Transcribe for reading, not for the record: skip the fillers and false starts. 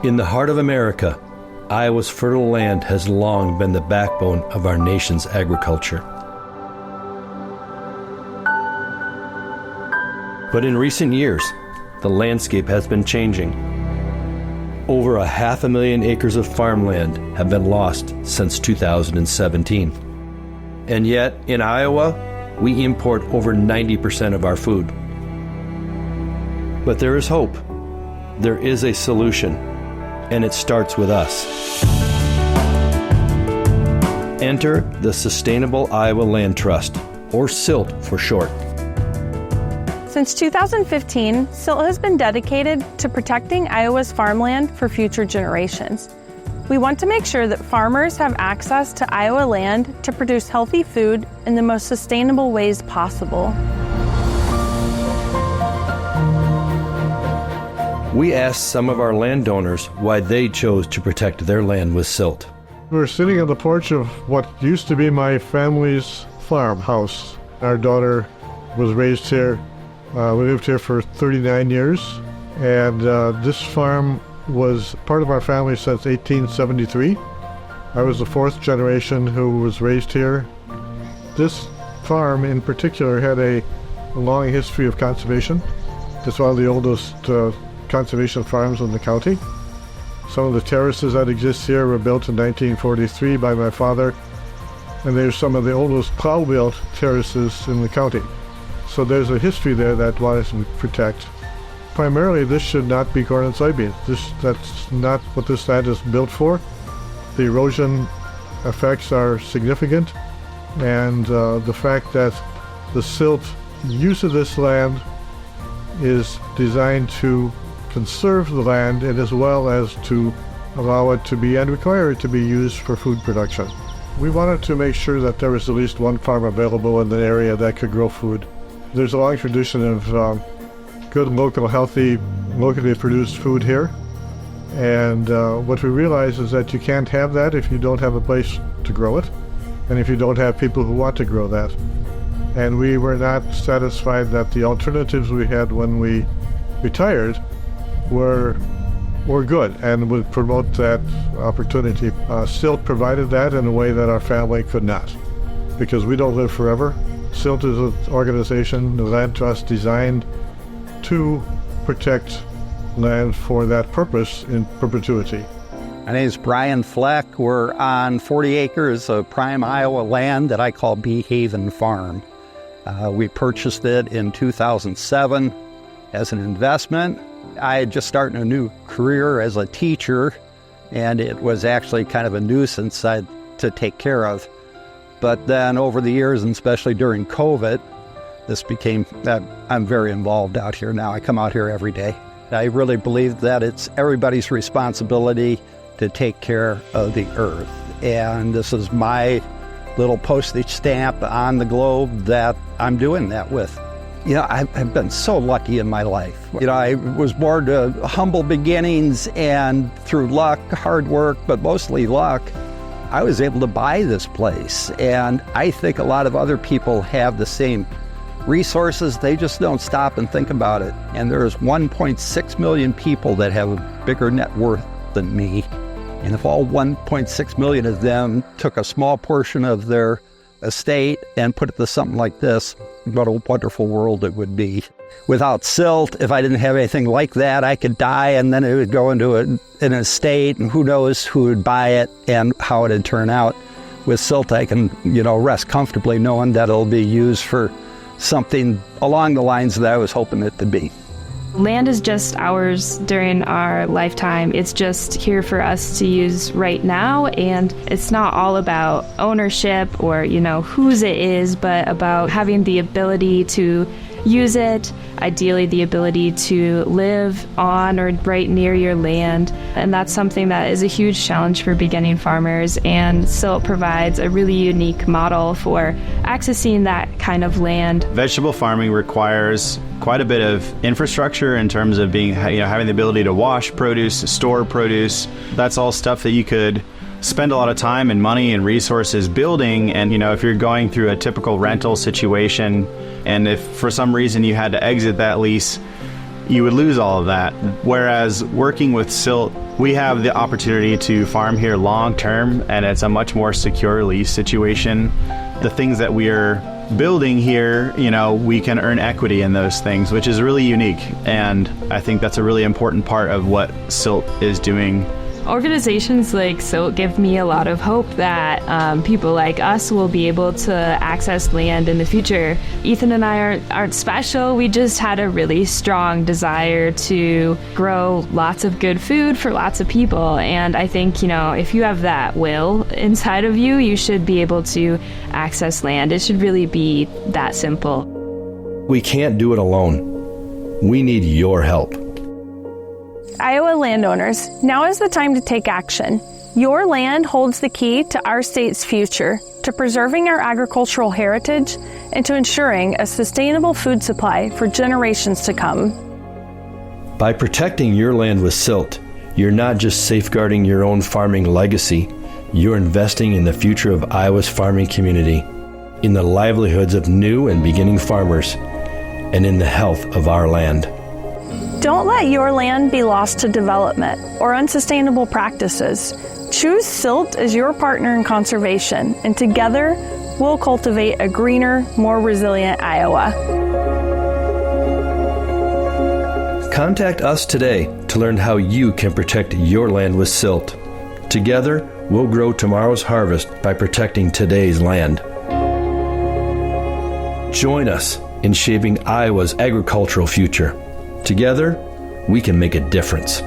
In the heart of America, Iowa's fertile land has long been the backbone of our nation's agriculture. But in recent years, the landscape has been changing. Over 500,000 acres of farmland have been lost since 2017. And yet, in Iowa, we import over 90% of our food. But there is hope. There is a solution, and it starts with us. Enter the Sustainable Iowa Land Trust, or SILT for short. Since 2015, SILT has been dedicated to protecting Iowa's farmland for future generations. We want to make sure that farmers have access to Iowa land to produce healthy food in the most sustainable ways possible. We asked some of our landowners why they chose to protect their land with SILT. We're sitting on the porch of what used to be my family's farmhouse. Our daughter was raised here. We lived here for 39 years, and this farm was part of our family since 1873. I was the fourth generation who was raised here. This farm in particular had a long history of conservation. It's one of the oldest conservation farms in the county. Some of the terraces that exist here were built in 1943 by my father, and they're some of the oldest plow-built terraces in the county. So there's a history there that we wanted to protect. Primarily, this should not be corn and soybeans. That's not what this land is built for. The erosion effects are significant, and the fact that the SILT use of this land is designed to conserve the land and as well as to allow it to be and require it to be used for food production. We wanted to make sure that there was at least one farm available in the area that could grow food. There's a long tradition of good local, healthy, locally produced food here. And what we realize is that you can't have that if you don't have a place to grow it, and if you don't have people who want to grow that. And we were not satisfied that the alternatives we had when we retired were good and would promote that opportunity. SILT provided that in a way that our family could not, because we don't live forever. SILT is an organization, the land trust, designed to protect land for that purpose in perpetuity. My name is Brian Fleck. We're on 40 acres of prime Iowa land that I call Bee Haven Farm. We purchased it in 2007 as an investment. I had just started a new career as a teacher, and it was actually kind of a nuisance to take care of. But then over the years, and especially during COVID, this became, I'm very involved out here now. I come out here every day. I really believe that it's everybody's responsibility to take care of the earth. And this is my little postage stamp on the globe that I'm doing that with. You know, I've been so lucky in my life. You know, I was born to humble beginnings, and through luck, hard work, but mostly luck, I was able to buy this place. And I think a lot of other people have the same resources. They just don't stop and think about it. And there's 1.6 million people that have a bigger net worth than me. And if all 1.6 million of them took a small portion of their estate and put it to something like this, what a wonderful world it would be. Without SILT, if I didn't have anything like that, I could die and then it would go into an estate, and who knows who would buy it and how it would turn out. With SILT, I can, rest comfortably knowing that it'll be used for something along the lines that I was hoping it to be. Land is just ours during our lifetime. It's just here for us to use right now, and it's not all about ownership or, whose it is, but about having the ability to use it, ideally the ability to live on or right near your land. And that's something that is a huge challenge for beginning farmers, and SILT provides a really unique model for accessing that kind of land. Vegetable farming requires quite a bit of infrastructure in terms of having the ability to wash produce, store produce. That's all stuff that you could spend a lot of time and money and resources building. And if you're going through a typical rental situation, and if for some reason you had to exit that lease, you would lose all of that. Whereas working with SILT, we have the opportunity to farm here long term, and it's a much more secure lease situation. The things that we are building here, we can earn equity in those things, which is really unique. And I think that's a really important part of what SILT is doing. Organizations like SILT give me a lot of hope that people like us will be able to access land in the future. Ethan and I aren't special. We just had a really strong desire to grow lots of good food for lots of people. And I think, if you have that will inside of you, you should be able to access land. It should really be that simple. We can't do it alone. We need your help. Iowa landowners, now is the time to take action. Your land holds the key to our state's future, to preserving our agricultural heritage, and to ensuring a sustainable food supply for generations to come. By protecting your land with SILT, you're not just safeguarding your own farming legacy, you're investing in the future of Iowa's farming community, in the livelihoods of new and beginning farmers, and in the health of our land. Don't let your land be lost to development or unsustainable practices. Choose SILT as your partner in conservation, and together we'll cultivate a greener, more resilient Iowa. Contact us today to learn how you can protect your land with SILT. Together, we'll grow tomorrow's harvest by protecting today's land. Join us in shaping Iowa's agricultural future. Together, we can make a difference.